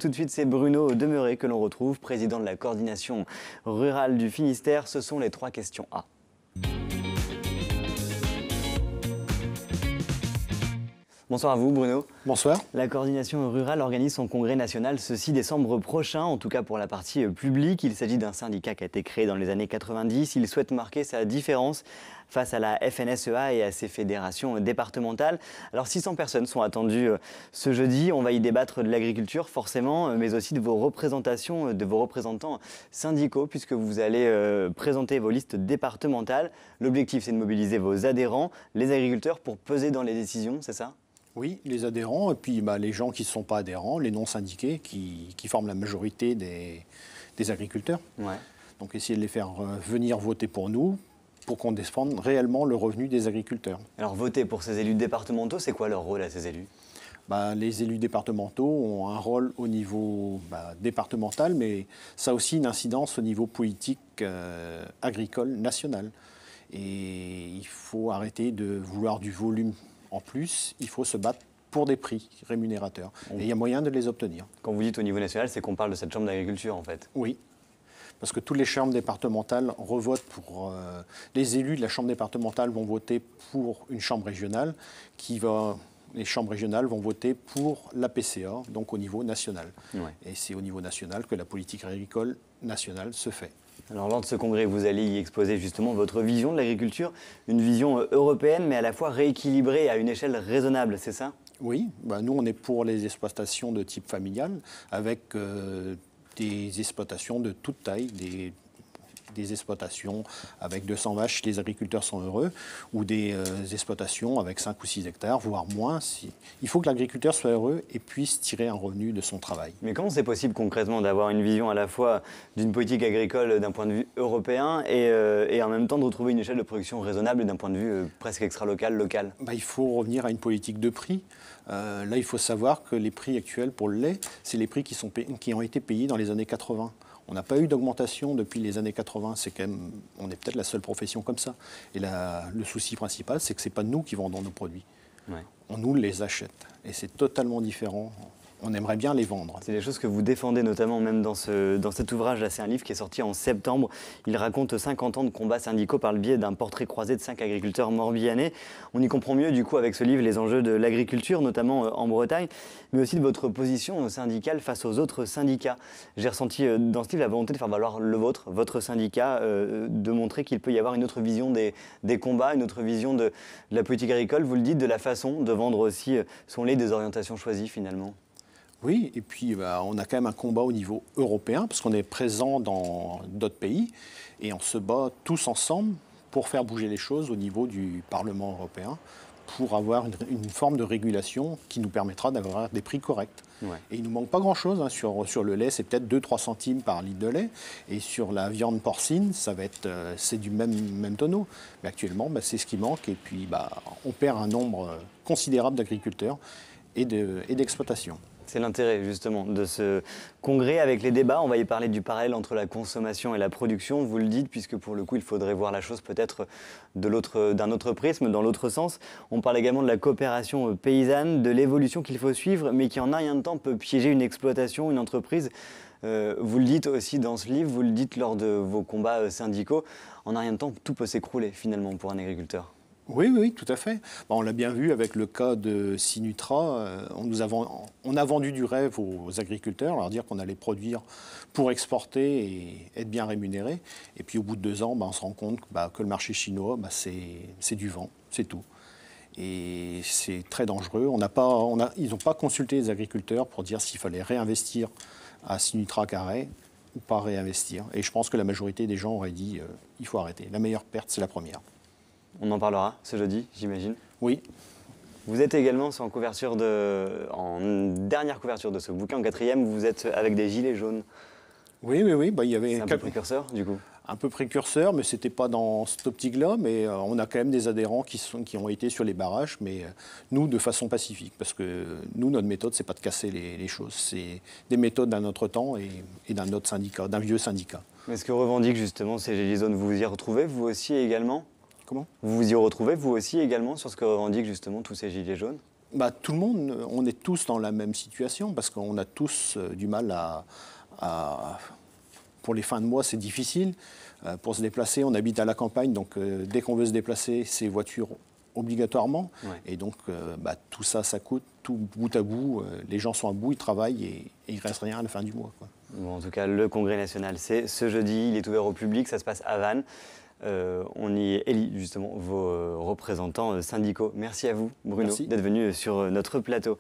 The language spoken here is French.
Tout de suite, c'est Bruno Demeuré que l'on retrouve, président de la coordination rurale du Finistère. Ce sont les 3 questions A. Bonsoir à vous Bruno. Bonsoir. La coordination rurale organise son congrès national ce 6 décembre prochain, en tout cas pour la partie publique. Il s'agit d'un syndicat qui a été créé dans les années 90. Il souhaite marquer sa différence face à la FNSEA et à ses fédérations départementales. Alors 600 personnes sont attendues ce jeudi. On va y débattre de l'agriculture forcément, mais aussi de vos représentations, de vos représentants syndicaux, puisque vous allez présenter vos listes départementales. L'objectif, c'est de mobiliser vos adhérents, les agriculteurs, pour peser dans les décisions, c'est ça ? Oui, les adhérents et puis les gens qui ne sont pas adhérents, les non-syndiqués qui forment la majorité des agriculteurs. Ouais. Donc essayer de les faire venir voter pour nous, pour qu'on défende réellement le revenu des agriculteurs. Alors voter pour ces élus départementaux, c'est quoi leur rôle à ces élus ? Les élus départementaux ont un rôle au niveau départemental, mais ça a aussi une incidence au niveau politique agricole national. Et il faut arrêter de vouloir du volume. En plus, il faut se battre pour des prix rémunérateurs. Et il y a moyen de les obtenir. Quand vous dites au niveau national, c'est qu'on parle de cette chambre d'agriculture en fait. Oui, parce que toutes les chambres départementales revotent pour... les élus de la chambre départementale vont voter pour une chambre régionale les chambres régionales vont voter pour la PCA, donc au niveau national. Ouais. Et c'est au niveau national que la politique agricole nationale se fait. Alors lors de ce congrès, vous allez y exposer justement votre vision de l'agriculture, une vision européenne mais à la fois rééquilibrée à une échelle raisonnable, c'est ça ? Oui, nous on est pour les exploitations de type familial avec des exploitations de toute taille, des exploitations avec 200 vaches, les agriculteurs sont heureux, ou des exploitations avec 5 ou 6 hectares, voire moins. Il faut que l'agriculteur soit heureux et puisse tirer un revenu de son travail. Mais comment c'est possible concrètement d'avoir une vision à la fois d'une politique agricole d'un point de vue européen et en même temps de retrouver une échelle de production raisonnable d'un point de vue presque extra-local, local ? Il faut revenir à une politique de prix. Là, il faut savoir que les prix actuels pour le lait, c'est les prix qui ont été payés dans les années 80. On n'a pas eu d'augmentation depuis les années 80, on est peut-être la seule profession comme ça. Et le souci principal, c'est que ce n'est pas nous qui vendons nos produits. Ouais. On nous les achète. Et c'est totalement différent. On aimerait bien les vendre. C'est des choses que vous défendez notamment même dans cet ouvrage. C'est un livre qui est sorti en septembre. Il raconte 50 ans de combats syndicaux par le biais d'un portrait croisé de 5 agriculteurs morbihanais. On y comprend mieux du coup avec ce livre les enjeux de l'agriculture, notamment en Bretagne, mais aussi de votre position syndicale face aux autres syndicats. J'ai ressenti dans ce livre la volonté de faire valoir le vôtre, votre syndicat, de montrer qu'il peut y avoir une autre vision des combats, une autre vision de la politique agricole. Vous le dites, de la façon de vendre aussi son lait, des orientations choisies finalement. Oui, et puis on a quand même un combat au niveau européen, parce qu'on est présent dans d'autres pays, et on se bat tous ensemble pour faire bouger les choses au niveau du Parlement européen, pour avoir une forme de régulation qui nous permettra d'avoir des prix corrects. Ouais. Et il ne nous manque pas grand-chose. Sur le lait, c'est peut-être 2-3 centimes par litre de lait, et sur la viande porcine, c'est du même tonneau. Mais actuellement, c'est ce qui manque, et puis on perd un nombre considérable d'agriculteurs et d'exploitations. C'est l'intérêt justement de ce congrès avec les débats. On va y parler du parallèle entre la consommation et la production, vous le dites, puisque pour le coup, il faudrait voir la chose peut-être d'un autre prisme, dans l'autre sens. On parle également de la coopération paysanne, de l'évolution qu'il faut suivre, mais qui en un rien de temps peut piéger une exploitation, une entreprise. Vous le dites aussi dans ce livre, vous le dites lors de vos combats syndicaux, en un rien de temps, tout peut s'écrouler finalement pour un agriculteur. Oui, tout à fait. On l'a bien vu avec le cas de Sinutra. On a vendu du rêve aux agriculteurs, leur dire qu'on allait produire pour exporter et être bien rémunéré. Et puis au bout de 2 ans, on se rend compte que le marché chinois, c'est du vent, c'est tout. Et c'est très dangereux. Ils n'ont pas consulté les agriculteurs pour dire s'il fallait réinvestir à Sinutra Carré ou pas réinvestir. Et je pense que la majorité des gens auraient dit il faut arrêter. La meilleure perte, c'est la première. On en parlera ce jeudi, j'imagine. Oui. Vous êtes également en dernière couverture de ce bouquin, en 4e, vous êtes avec des gilets jaunes. Oui. Il y avait c'est un peu précurseur, du coup. Un peu précurseur, mais ce n'était pas dans cette optique-là. Mais on a quand même des adhérents qui ont été sur les barrages, mais nous, de façon pacifique. Parce que nous, notre méthode, ce n'est pas de casser les choses. C'est des méthodes d'un autre temps et d'un autre syndicat, d'un vieux syndicat. Mais ce que revendiquent justement ces gilets jaunes, vous y retrouvez, vous aussi également ? Comment ? Vous vous y retrouvez, vous aussi également, sur ce que revendiquent justement tous ces gilets jaunes ? Tout le monde, on est tous dans la même situation parce qu'on a tous du mal pour les fins de mois, c'est difficile. Pour se déplacer, on habite à la campagne, donc dès qu'on veut se déplacer, c'est voiture obligatoirement. Ouais. Et donc, tout ça, ça coûte, tout bout à bout. Les gens sont à bout, ils travaillent et il ne reste rien à la fin du mois, quoi. Bon, en tout cas, le Congrès national, c'est ce jeudi, il est ouvert au public, ça se passe à Vannes. On y élit justement vos représentants syndicaux. Merci à vous, Bruno, d'être venu sur notre plateau.